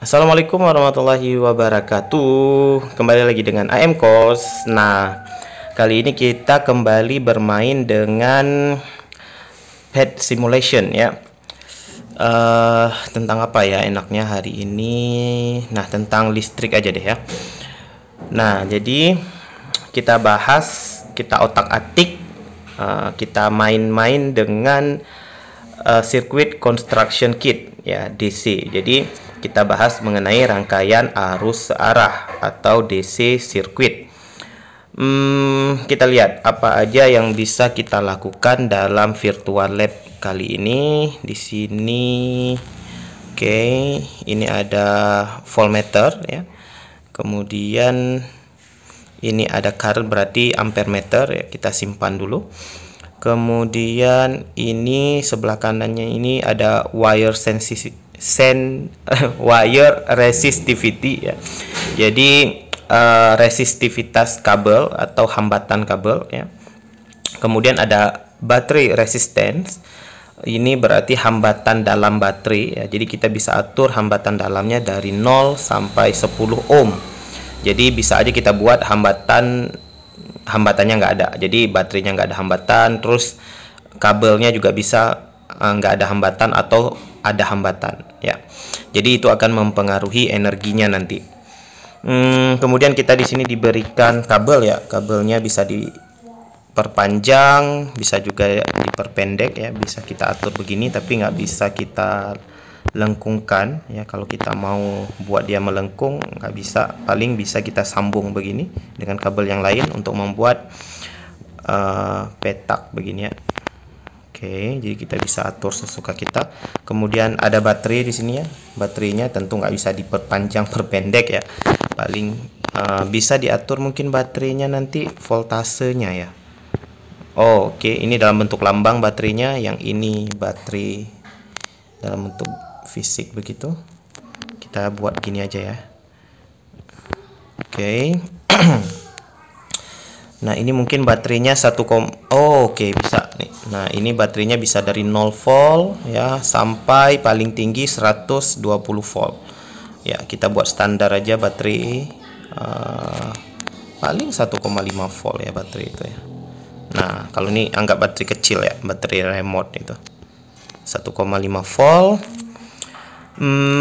Assalamualaikum warahmatullahi wabarakatuh. Kembali lagi dengan AM Course. Nah, kali ini kita kembali bermain dengan pet simulation ya. Tentang apa ya enaknya hari ini? Nah, tentang listrik aja deh ya. Nah, jadi kita bahas, kita otak-atik, kita main-main dengan Circuit Construction Kit ya, DC. Jadi kita bahas mengenai rangkaian arus searah atau DC sirkuit. Kita lihat apa aja yang bisa kita lakukan dalam virtual lab kali ini. Di sini, oke, ini ada voltmeter ya. Kemudian ini ada current, berarti ampere meter ya. Kita simpan dulu. Kemudian ini sebelah kanannya ini ada wire wire resistivity ya. Jadi resistivitas kabel atau hambatan kabel ya. Kemudian ada battery resistance. Ini berarti hambatan dalam baterai ya. Jadi kita bisa atur hambatan dalamnya dari 0 sampai 10 ohm. Jadi bisa aja kita buat hambatannya nggak ada, jadi baterainya nggak ada hambatan, terus kabelnya juga bisa nggak ada hambatan atau ada hambatan ya. Jadi itu akan mempengaruhi energinya nanti. Kemudian kita di sini diberikan kabel ya, kabelnya bisa diperpanjang, bisa juga diperpendek ya, bisa kita atur begini, tapi nggak bisa kita lengkungkan ya. Kalau kita mau buat dia melengkung nggak bisa, paling bisa kita sambung begini dengan kabel yang lain untuk membuat petak begini ya. Oke, jadi kita bisa atur sesuka kita. Kemudian ada baterai di sini ya, baterainya tentu nggak bisa diperpanjang perpendek ya, paling bisa diatur mungkin baterainya nanti voltasenya ya. Oke, ini dalam bentuk lambang baterainya, yang ini baterai dalam bentuk fisik begitu. Kita buat gini aja ya. Oke. Nah, ini mungkin baterainya oke, bisa nih. Nah, ini baterainya bisa dari 0 volt ya sampai paling tinggi 120 volt. Ya, kita buat standar aja baterai paling 1,5 volt ya baterai itu ya. Nah, kalau ini anggap baterai kecil ya, baterai remote itu 1,5 volt.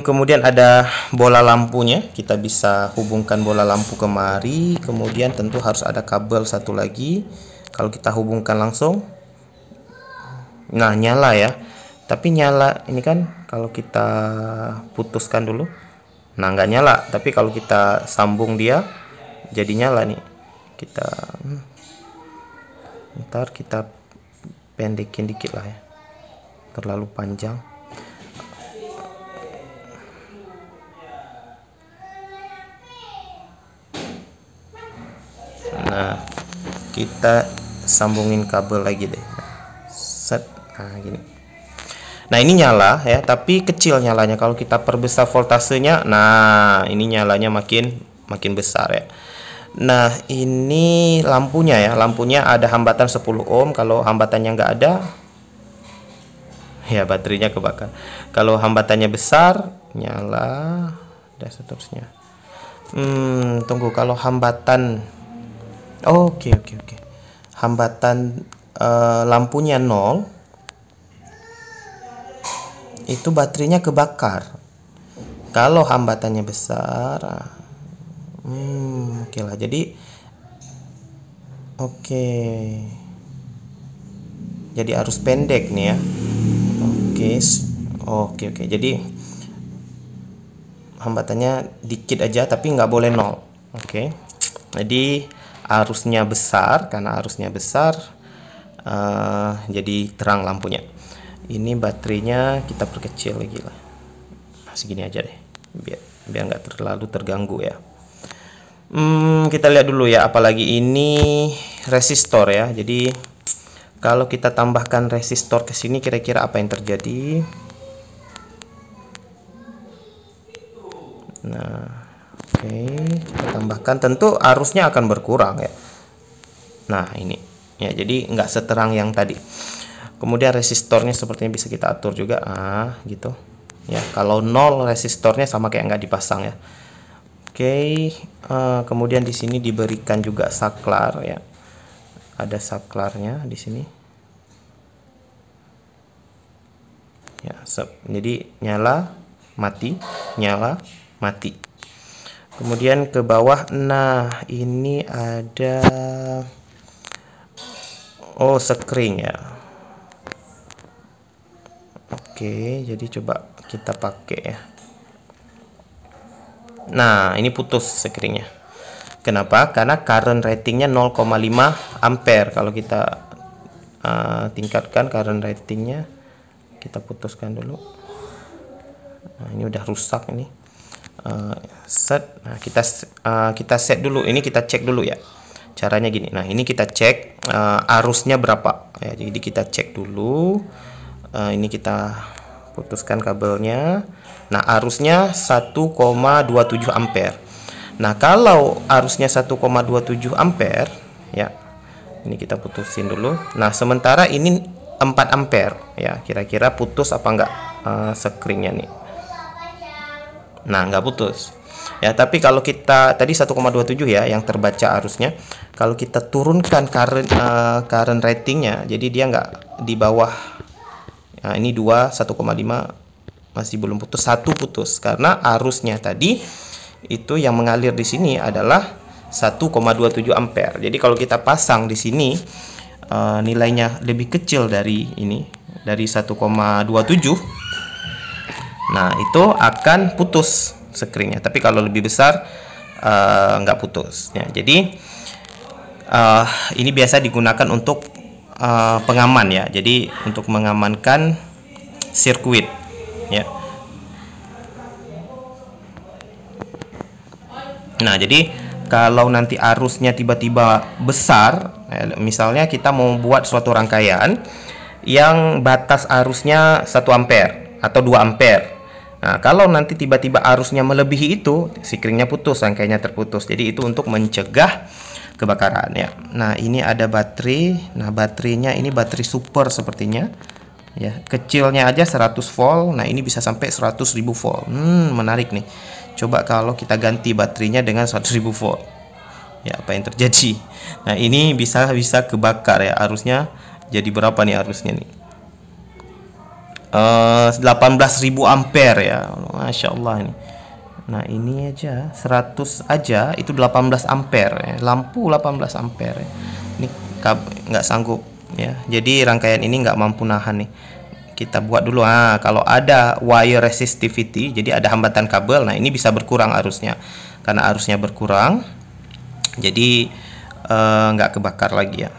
Kemudian ada bola lampunya, kita bisa hubungkan bola lampu kemari. Kemudian tentu harus ada kabel satu lagi. Kalau kita hubungkan langsung, nah nyala ya. Tapi nyala ini kan kalau kita putuskan dulu, nah nggak nyala. Tapi kalau kita sambung dia jadi nyala nih. Ntar kita pendekin dikit lah ya, terlalu panjang. Nah, kita sambungin kabel lagi deh. Set. Nah, gini. Nah, ini nyala ya, tapi kecil nyalanya. Kalau kita perbesar voltasenya, nah ini nyalanya makin besar ya. Nah, ini lampunya ya. Lampunya ada hambatan 10 ohm. Kalau hambatannya nggak ada, ya baterainya kebakar. Kalau hambatannya besar, nyala dan seterusnya. Tunggu, kalau hambatan Oke. Hambatan lampunya 0, itu baterainya kebakar. Kalau hambatannya besar, oke lah. Jadi jadi arus pendek nih ya. Oke. Jadi hambatannya dikit aja, tapi nggak boleh 0. Oke. Jadi arusnya besar, karena arusnya besar jadi terang lampunya. Ini baterainya kita perkecil lagi lah, segini aja deh, biar nggak terlalu terganggu ya. Kita lihat dulu ya, apalagi ini resistor ya. Jadi kalau kita tambahkan resistor ke sini, kira-kira apa yang terjadi? Nah, kita tambahkan, tentu arusnya akan berkurang ya. Nah, ini ya, jadi nggak seterang yang tadi. Kemudian resistornya sepertinya bisa kita atur juga, gitu. ya. Kalau 0 resistornya sama kayak nggak dipasang ya. Oke, kemudian di sini diberikan juga saklar ya. Ada saklarnya di sini. Ya, jadi nyala, mati, nyala, mati. Kemudian ke bawah, nah ini ada sekring ya. Oke, jadi coba kita pakai ya. Nah, ini putus sekringnya. Kenapa? Karena current ratingnya 0,5 ampere. Kalau kita tingkatkan current ratingnya, kita putuskan dulu. Nah, ini udah rusak ini. Set. Nah, kita set dulu. Ini kita cek dulu ya. Caranya gini. Nah, ini kita cek arusnya berapa. Ya, jadi kita cek dulu. Ini kita putuskan kabelnya. Nah, arusnya 1,27 ampere. Nah, kalau arusnya 1,27 ampere ya. Ini kita putusin dulu. Nah, sementara ini 4 ampere ya. Kira-kira putus apa enggak sekringnya nih? Nah, nggak putus. Ya, tapi kalau kita tadi 1,27 ya yang terbaca arusnya. Kalau kita turunkan current ratingnya, jadi dia nggak di bawah. Nah, ini 2, 1,5 masih belum putus, 1 putus karena arusnya tadi itu yang mengalir di sini adalah 1,27 ampere. Jadi kalau kita pasang di sini nilainya lebih kecil dari ini, dari 1,27. Nah, itu akan putus sekringnya. Tapi kalau lebih besar nggak putus. Ya, jadi ini biasa digunakan untuk pengaman ya. Jadi untuk mengamankan sirkuit ya. Nah, jadi kalau nanti arusnya tiba-tiba besar, misalnya kita mau buat suatu rangkaian yang batas arusnya 1 ampere atau 2 ampere. Nah, kalau nanti tiba-tiba arusnya melebihi itu, sikringnya putus, rangkaiannya terputus. Jadi itu untuk mencegah kebakaran ya. Nah, ini ada baterai. Nah, baterainya ini baterai super sepertinya. Ya, kecilnya aja 100 volt. Nah, ini bisa sampai 100.000 volt. Menarik nih. Coba kalau kita ganti baterainya dengan 100.000 volt. Ya, apa yang terjadi? Nah, ini bisa kebakar ya. Arusnya jadi berapa nih arusnya nih? 18.000 ampere ya. Masya Allah ini. Nah, ini aja 100 aja itu 18 ampere ya. Lampu 18 ampere ya. Ini nggak sanggup ya. Jadi rangkaian ini nggak mampu nahan nih. Kita buat dulu. Kalau ada wire resistivity, jadi ada hambatan kabel, nah ini bisa berkurang arusnya. Karena arusnya berkurang, jadi nggak kebakar lagi ya.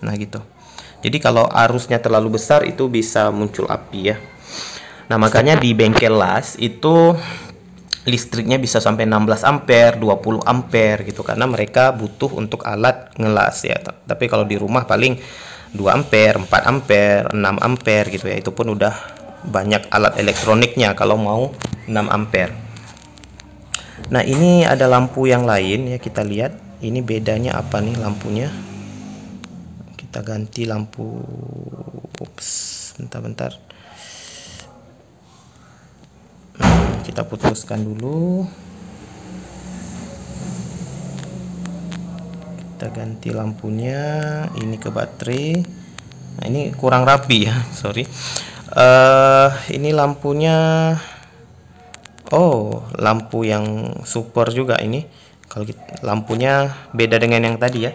Nah, gitu. Jadi kalau arusnya terlalu besar itu bisa muncul api ya. Nah, makanya di bengkel las itu listriknya bisa sampai 16 ampere, 20 ampere gitu, karena mereka butuh untuk alat ngelas ya. Tapi kalau di rumah paling 2 ampere, 4 ampere, 6 ampere gitu ya. Itu pun udah banyak alat elektroniknya kalau mau 6 ampere. Nah, ini ada lampu yang lain ya, kita lihat. Ini bedanya apa nih lampunya? Kita ganti lampu. Ups, bentar. Kita putuskan dulu. Kita ganti lampunya. Ini ke baterai. Nah, ini kurang rapi ya, sorry. Ini lampunya. Lampu yang super juga ini. Kalau lampunya beda dengan yang tadi ya.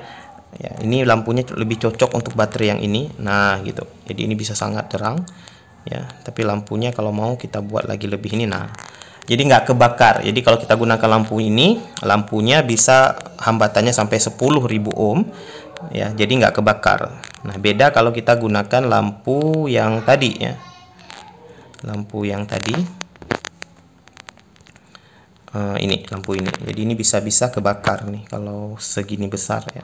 Ya, ini lampunya lebih cocok untuk baterai yang ini. Nah, gitu. Jadi ini bisa sangat terang ya. Tapi lampunya kalau mau kita buat lagi lebih ini. Nah, jadi nggak kebakar. Jadi kalau kita gunakan lampu ini, lampunya bisa hambatannya sampai 10.000 ohm ya. Jadi nggak kebakar. Nah, beda kalau kita gunakan lampu yang tadi ya. Lampu yang tadi. Ini lampu ini. Jadi ini bisa kebakar nih kalau segini besar ya.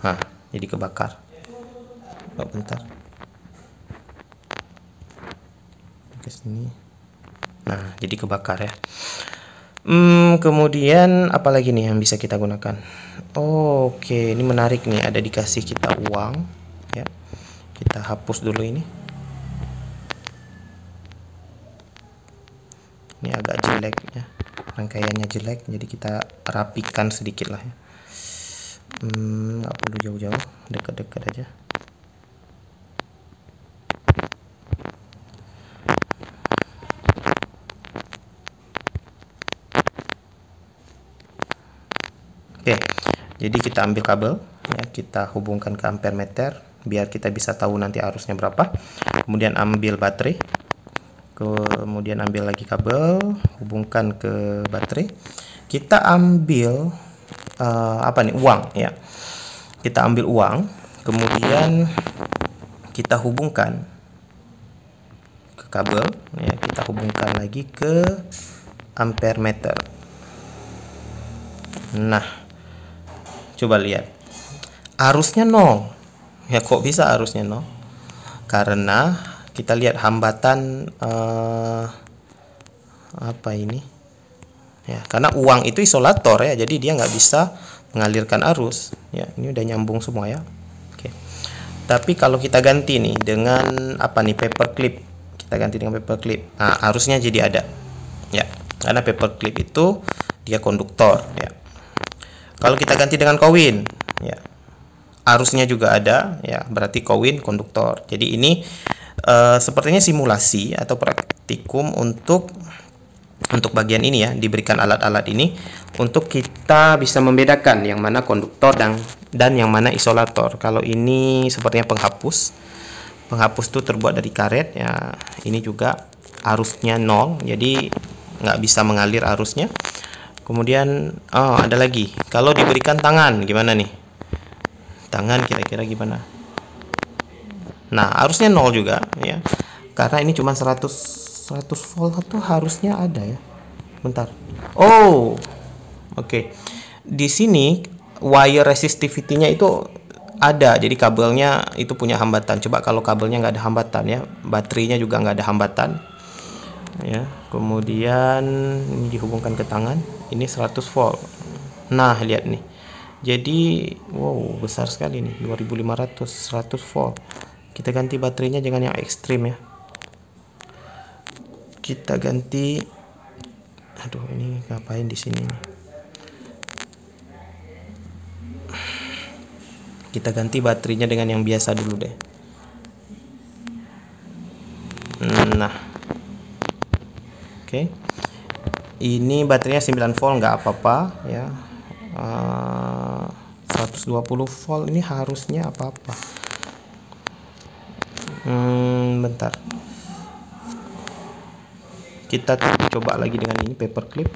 Nah, jadi kebakar. Bentar. Ke sini. Nah, jadi kebakar ya. Kemudian apa lagi nih yang bisa kita gunakan? Oke, ini menarik nih, ada dikasih kita uang ya. Kita hapus dulu ini. Ini agak jelek ya, rangkaiannya jelek, jadi kita rapikan sedikit lah ya. Nggak perlu jauh-jauh, dekat-dekat aja. Oke, jadi kita ambil kabel ya, kita hubungkan ke ampere meter biar kita bisa tahu nanti arusnya berapa. Kemudian ambil baterai, kemudian ambil lagi kabel, hubungkan ke baterai. Kita ambil uang ya. Kita ambil uang, kemudian kita hubungkan ke kabel ya, kita hubungkan lagi ke ampere meter. Nah, coba lihat, arusnya 0 ya. Kok bisa arusnya 0? Karena kita lihat hambatan apa ini ya, karena uang itu isolator ya, jadi dia nggak bisa mengalirkan arus ya. Ini udah nyambung semua ya. Oke, tapi kalau kita ganti nih dengan apa nih, paperclip, kita ganti dengan paperclip, nah arusnya jadi ada ya, karena paperclip itu dia konduktor ya. Kalau kita ganti dengan koin ya, arusnya juga ada ya, berarti koin konduktor. Jadi ini sepertinya simulasi atau praktikum untuk bagian ini ya, diberikan alat-alat ini untuk kita bisa membedakan yang mana konduktor dan yang mana isolator. Kalau ini sepertinya penghapus. Penghapus itu terbuat dari karet ya. Ini juga arusnya 0, jadi nggak bisa mengalir arusnya. Kemudian ada lagi, kalau diberikan tangan gimana nih? Tangan kira-kira gimana? Nah, arusnya 0 juga ya. Karena ini cuma 100 volt atau harusnya ada ya. Bentar. Oh. Oke. Di sini wire resistivity-nya itu ada. Jadi kabelnya itu punya hambatan. Coba kalau kabelnya nggak ada hambatan ya. Baterainya juga nggak ada hambatan. Ya. Kemudian ini dihubungkan ke tangan. Ini 100 volt. Nah, lihat nih. Jadi, wow, besar sekali nih. 2500, 100 volt. Kita ganti baterainya jangan yang ekstrim ya. Kita ganti, aduh ini ngapain di sini nih? Kita ganti baterainya dengan yang biasa dulu deh. Nah, oke. Ini baterainya 9 volt, nggak apa-apa ya. 120 volt ini harusnya apa-apa. Bentar. Kita coba lagi dengan ini paperclip.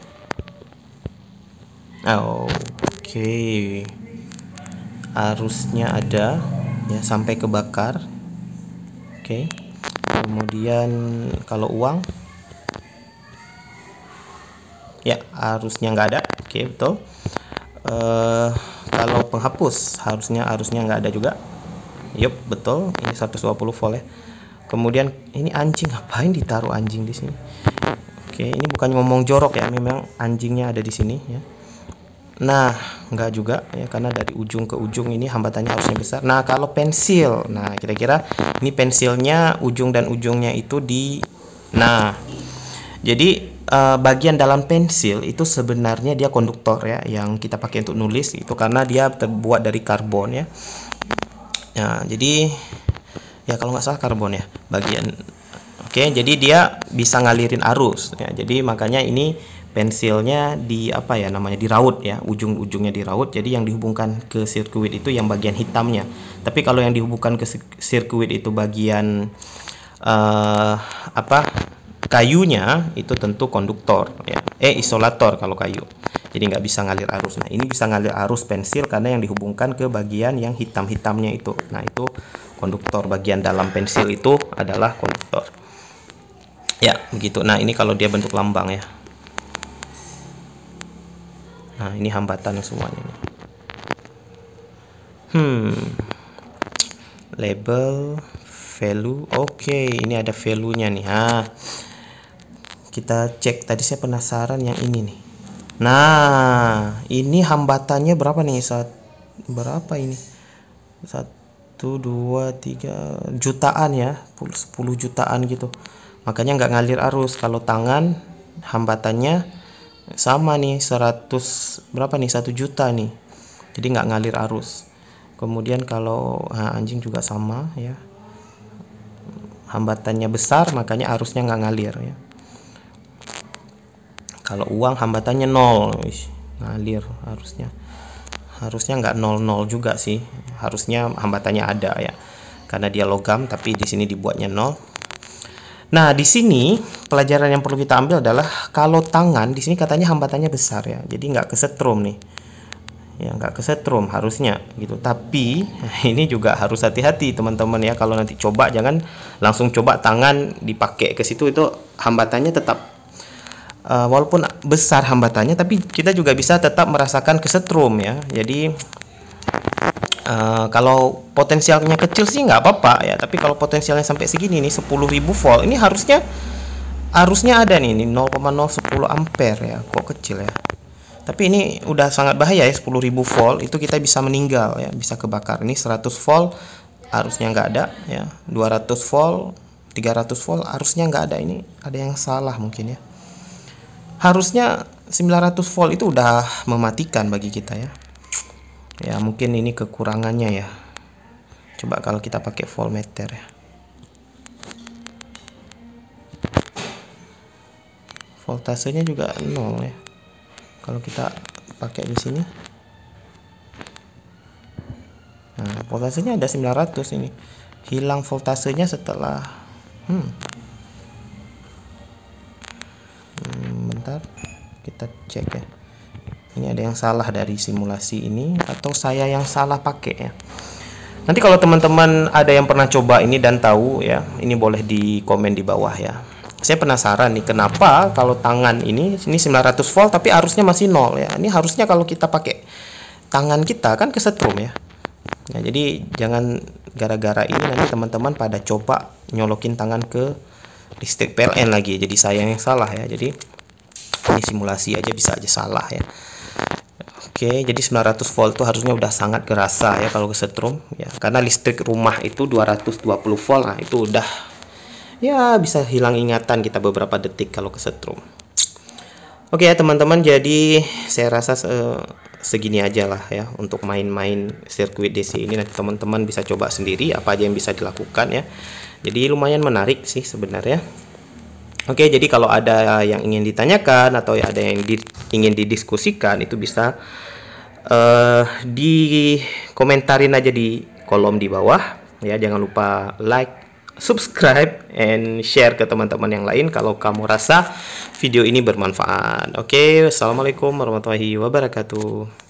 Oke. Arusnya ada ya sampai kebakar. Oke. Kemudian kalau uang ya arusnya nggak ada. Oke, betul. Kalau penghapus arusnya nggak ada juga. Yup, betul. Ini 120 volt ya. Kemudian ini anjing, ngapain ditaruh anjing di sini? Oke, ini bukan ngomong jorok ya, memang anjingnya ada di sini ya. Nah, nggak juga ya, karena dari ujung ke ujung ini hambatannya harusnya besar. Nah, kalau pensil, nah kira-kira ini pensilnya ujung dan ujungnya itu di, nah, jadi bagian dalam pensil itu sebenarnya dia konduktor ya, yang kita pakai untuk nulis itu karena dia terbuat dari karbon ya. Nah, jadi ya kalau nggak salah karbon ya bagian. Oke, jadi dia bisa ngalirin arus ya. Jadi makanya ini pensilnya di apa ya namanya, diraut ya, ujung-ujungnya diraut. Jadi yang dihubungkan ke sirkuit itu yang bagian hitamnya. Tapi kalau yang dihubungkan ke sirkuit itu bagian kayunya itu tentu konduktor ya. Isolator kalau kayu. Jadi nggak bisa ngalir arus. Nah, ini bisa ngalir arus pensil karena yang dihubungkan ke bagian yang hitam-hitamnya itu. Nah, itu konduktor. Bagian dalam pensil itu adalah konduktor. Ya, begitu. Nah, ini kalau dia bentuk lambang ya. Nah, ini hambatan semuanya nih. Label, value. Oke, ini ada value-nya nih. Kita cek. Tadi saya penasaran yang ini nih. Nah, ini hambatannya berapa nih? Berapa ini? 1, 2, 3 jutaan ya, 10 jutaan gitu. Makanya nggak ngalir arus. Kalau tangan hambatannya sama nih, 100 berapa nih, 1 juta nih, jadi nggak ngalir arus. Kemudian kalau anjing juga sama ya, hambatannya besar makanya arusnya nggak ngalir ya. Kalau uang hambatannya 0, ngalir arusnya. Harusnya nggak 00 juga sih, harusnya hambatannya ada ya, karena dia logam tapi di sini dibuatnya 0. Nah, di sini pelajaran yang perlu kita ambil adalah kalau tangan di sini katanya hambatannya besar ya, jadi nggak kesetrum nih ya, nggak kesetrum harusnya gitu. Tapi ini juga harus hati-hati teman-teman ya, kalau nanti coba jangan langsung coba tangan dipakai ke situ, itu hambatannya tetap walaupun besar hambatannya, tapi kita juga bisa tetap merasakan kesetrum ya. Jadi kalau potensialnya kecil sih nggak apa-apa ya, tapi kalau potensialnya sampai segini nih 10.000 volt, ini harusnya ada nih 0,010 ampere ya, kok kecil ya. Tapi ini udah sangat bahaya ya, 10.000 volt itu kita bisa meninggal ya, bisa kebakar. Ini 100 volt harusnya nggak ada ya, 200 volt, 300 volt harusnya nggak ada. Ini ada yang salah mungkin ya. Harusnya 900 volt itu udah mematikan bagi kita ya. Ya mungkin ini kekurangannya ya. Coba kalau kita pakai voltmeter ya. Voltasenya juga 0 ya. Kalau kita pakai di sini. Nah, voltasenya ada 900 ini. Hilang voltasenya setelah bentar, kita cek ya. Ini ada yang salah dari simulasi ini, atau saya yang salah pakai ya. Nanti kalau teman-teman ada yang pernah coba ini dan tahu ya, ini boleh di komen di bawah ya. Saya penasaran nih, kenapa kalau tangan ini 900 volt tapi arusnya masih 0 ya. Ini harusnya kalau kita pakai tangan kita kan kesetrum ya. Nah, jadi jangan gara-gara ini nanti teman-teman pada coba nyolokin tangan ke listrik PLN lagi, jadi saya yang salah ya. Jadi ini simulasi aja bisa aja salah ya. Oke, jadi 900 volt itu harusnya udah sangat kerasa ya kalau kesetrum ya, karena listrik rumah itu 220 volt. Nah, itu udah ya bisa hilang ingatan kita beberapa detik kalau kesetrum. Oke ya teman-teman, jadi saya rasa segini aja lah ya untuk main-main sirkuit DC ini. Nanti teman-teman bisa coba sendiri apa aja yang bisa dilakukan ya. Jadi lumayan menarik sih sebenarnya. Oke, jadi kalau ada yang ingin ditanyakan atau ada yang ingin didiskusikan, itu bisa dikomentarin aja di kolom di bawah ya. Jangan lupa like, subscribe, and share ke teman-teman yang lain kalau kamu rasa video ini bermanfaat. Oke, wassalamualaikum warahmatullahi wabarakatuh.